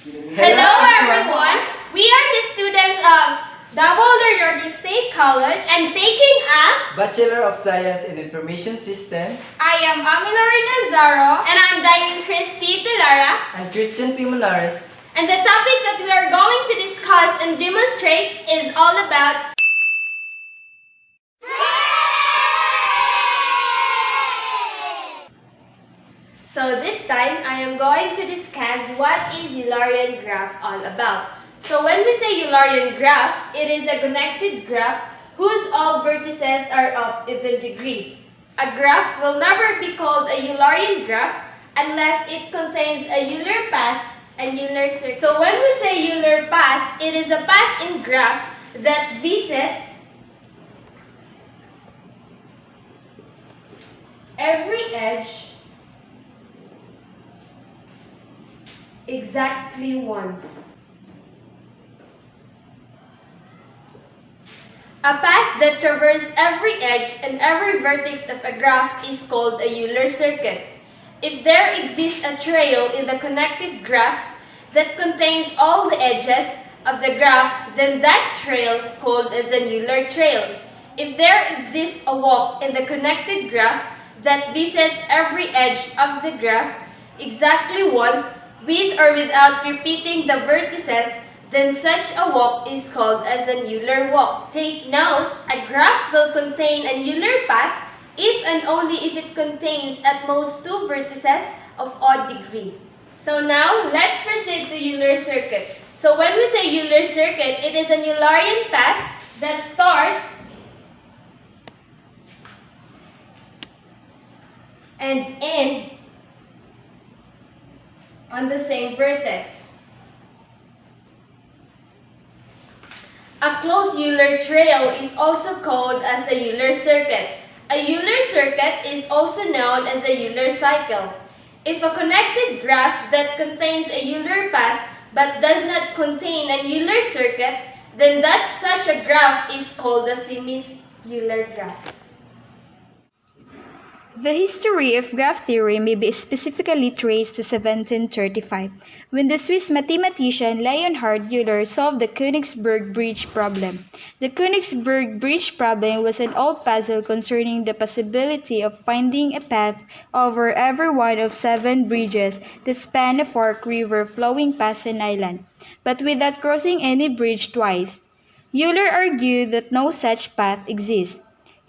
Hello everyone! We are the students of Davao Norte State College and taking a Bachelor of Science in Information System. I am Amie Nalzaro and I'm Dyrien Talara And Kristian P. Monares. And the topic that we are going to discuss and demonstrate is all about So this time, I am going to discuss what is Eulerian Graph all about. So when we say Eulerian Graph, it is a connected graph whose all vertices are of even degree. A graph will never be called a Eulerian graph unless it contains a Euler path and Euler circle. So when we say Euler path, it is a path in graph that visits every edge exactly once. A path that traverses every edge and every vertex of a graph is called a Euler circuit. If there exists a trail in the connected graph that contains all the edges of the graph, then that trail called as an Euler trail. If there exists a walk in the connected graph that visits every edge of the graph exactly once, with or without repeating the vertices, then such a walk is called as an Euler walk. Take note, a graph will contain an Euler path if and only if it contains at most two vertices of odd degree. So now, let's proceed to Euler circuit. So when we say Euler circuit, it is an Eulerian path that starts and ends on the same vertex. A closed Euler trail is also called as a Euler circuit. A Euler circuit is also known as a Euler cycle. If a connected graph that contains a Euler path but does not contain an Euler circuit, then such a graph is called a semi-Euler graph. The history of graph theory may be specifically traced to 1735, when the Swiss mathematician Leonhard Euler solved the Königsberg bridge problem. The Königsberg bridge problem was an old puzzle concerning the possibility of finding a path over every one of 7 bridges that span a forked river flowing past an island, but without crossing any bridge twice. Euler argued that no such path exists.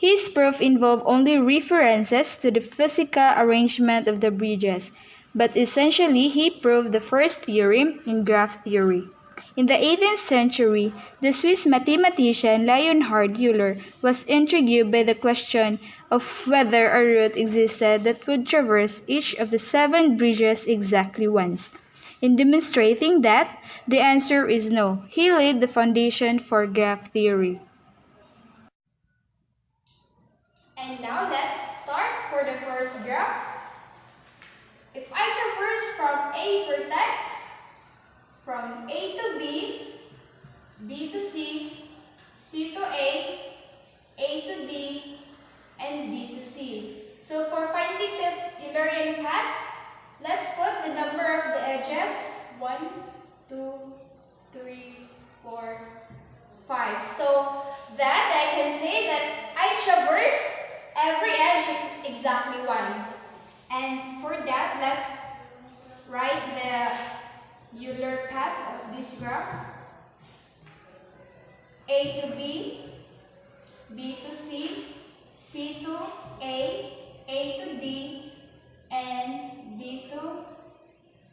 His proof involved only references to the physical arrangement of the bridges, but essentially he proved the first theorem in graph theory. In the 18th century, the Swiss mathematician Leonhard Euler was intrigued by the question of whether a route existed that would traverse each of the 7 bridges exactly once. In demonstrating that, the answer is no. He laid the foundation for graph theory. And now let's start for the first graph. If I traverse from A vertex, from A to B, B to C, C to A to D, and D to C. So for finding the Eulerian path, let's put the number of the edges, 1, 2, 3, 4, 5. So that I can say that I traverse every edge exactly once. And for that, let's write the Euler path of this graph. A to B, B to C, C to A to D, and D to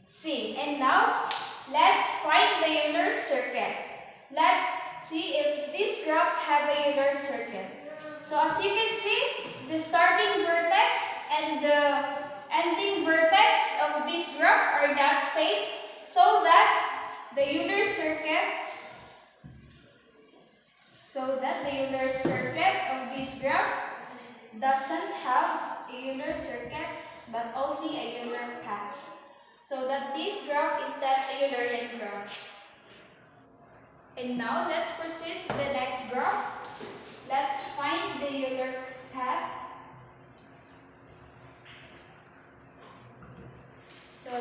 C. And now, let's find the Euler circuit. Let's see if this graph have a Euler circuit. So as you can see, the starting vertex and the ending vertex of this graph are not same, so that the Euler circuit of this graph doesn't have a Euler circuit but only a Euler path. So that this graph is not a Eulerian graph. And now let's proceed to the next graph. Let's find the Euler path. So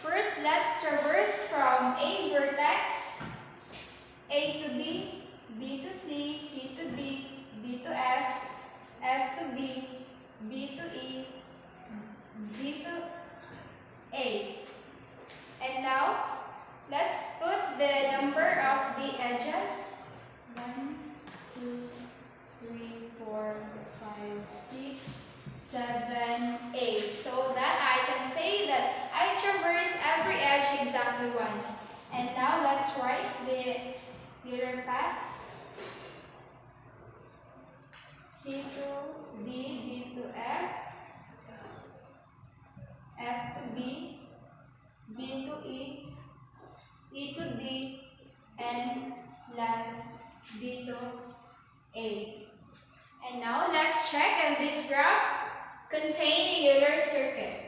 first let's traverse from A vertex, A to B, B to C, C to D, D to F, F to B, B to E, D to A. And now, let's put the number of the edges. 1, 2, 3, 4, 5, 6, 7, 8. So that I can say that I traverse every edge exactly once. And now let's write the Euler path. C to D, D to F, F to B, B to E, E to D, and last D to A. And now let's check if this graph contains a Euler circuit.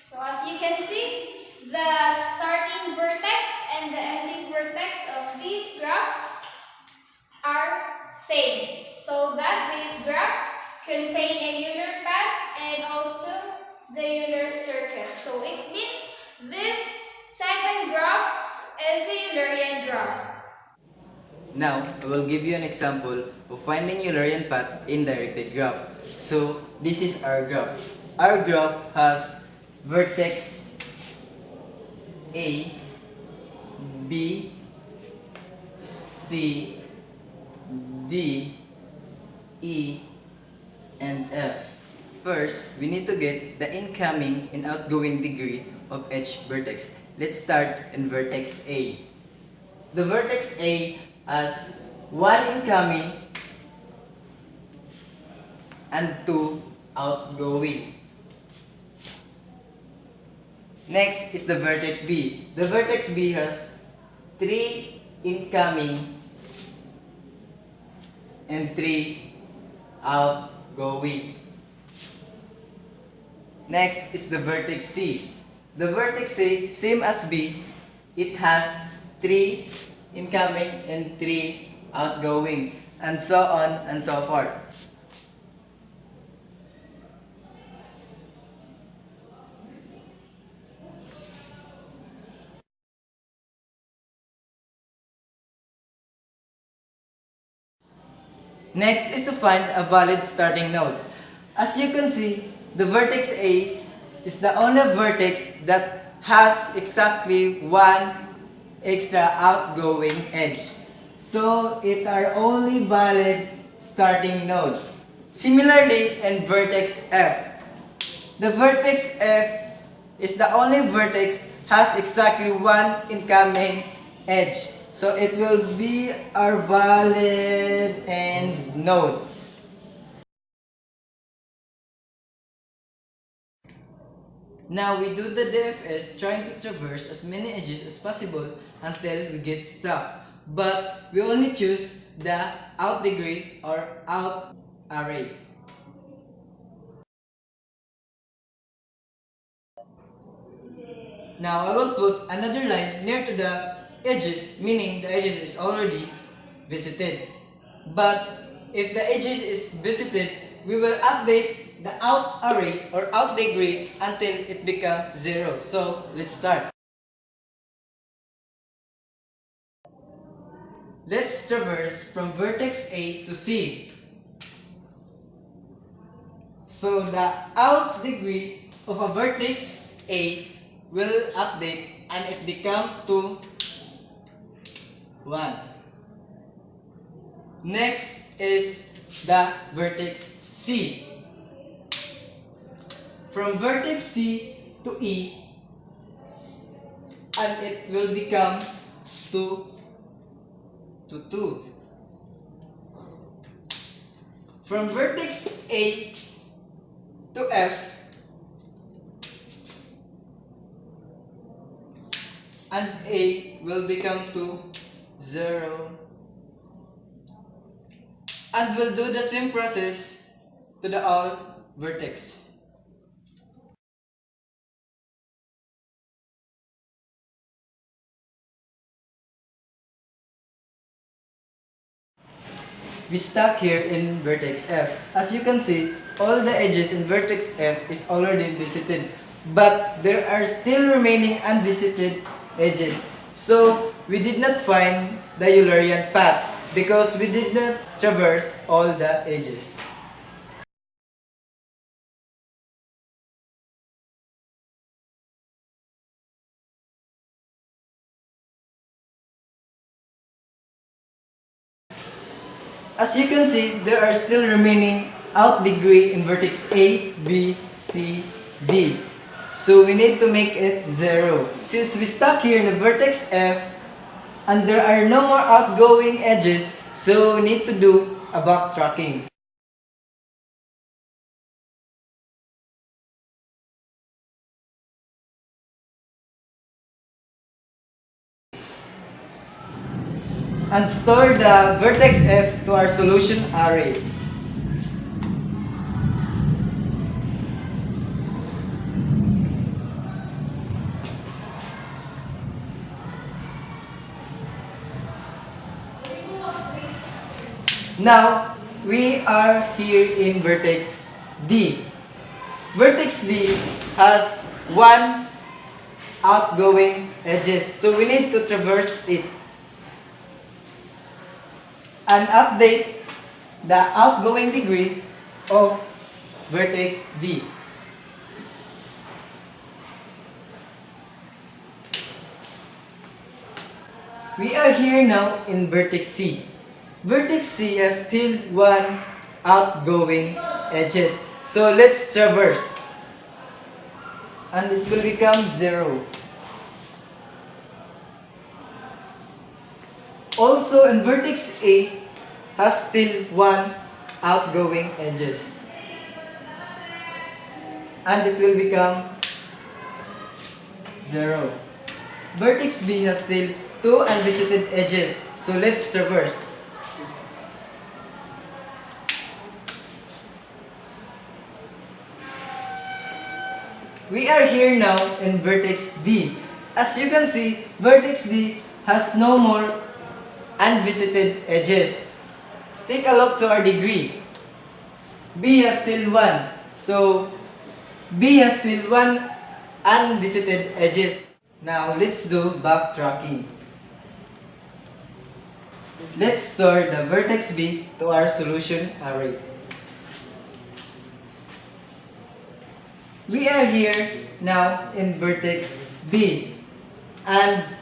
So as you can see, the starting vertex and the ending vertex of this graph are same. So that this graph contains a Euler path and also the Euler circuit. So it means this second graph is a Eulerian graph. Now, I will give you an example of finding Eulerian path in directed graph. So, this is our graph. Our graph has vertex A, B, C, D, E, and F. First, we need to get the incoming and outgoing degree of each vertex. Let's start in vertex A. The vertex A has 1 incoming and 2 outgoing. Next is the vertex B. The vertex B has 3 incoming and 3 outgoing. Next is the vertex C. The vertex C, same as B, it has 3 incoming and 3 outgoing, and so on and so forth. Next is to find a valid starting node. As you can see, the vertex A is the only vertex that has exactly 1 extra outgoing edge. So it are only valid starting node. Similarly, in vertex F, the vertex F is the only vertex has exactly 1 incoming edge. So it will be our valid end node. Now we do the DFS trying to traverse as many edges as possible until we get stuck. But we only choose the out degree or out array. Now I will put another line near to the edges, meaning the edges is already visited. But if the edges is visited, we will update the out array or out degree until it becomes 0. So let's start. Let's traverse from vertex A to C. So the out degree of a vertex A will update and it become to 1. Next is the vertex C. From vertex C to E, and it will become to 2. From vertex A to F, and A will become to 0. And we'll do the same process to the all vertex. We stuck here in vertex F. As you can see, all the edges in vertex F is already visited. but there are still remaining unvisited edges. So we did not find the Eulerian path because we did not traverse all the edges. As you can see, there are still remaining out degree in vertex A, B, C, D. So we need to make it 0. Since we stuck here in the vertex F and there are no more outgoing edges, so we need to do a backtracking. And store the vertex F to our solution array. Now, we are here in vertex D. Vertex D has one outgoing edges, so we need to traverse it and update the outgoing degree of vertex D. We are here now in vertex C. Vertex C has still one outgoing edges. So let's traverse. And it will become 0. Also in vertex A has still one outgoing edges. And it will become 0. Vertex B has still two unvisited edges. So let's traverse. We are here now in vertex D. As you can see, vertex D has no more unvisited edges. Take a look to our degree. B has still one. So, B has still one unvisited edges. Now, let's do backtracking. Let's store the vertex B to our solution array. We are here now in vertex B and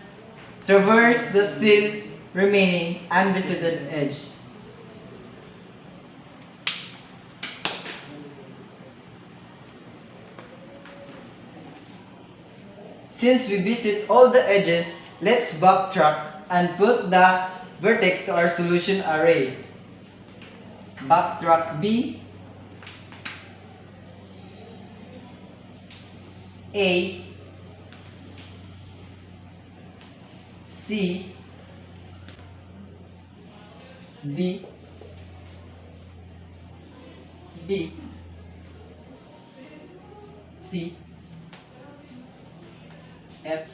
traverse the still remaining unvisited edge. Since we visit all the edges, let's backtrack and put the vertex to our solution array. Backtrack B, A, C, D, B, C, F,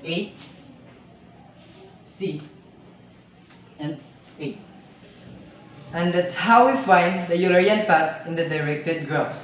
A, C, and A. And that's how we find the Eulerian path in the directed graph.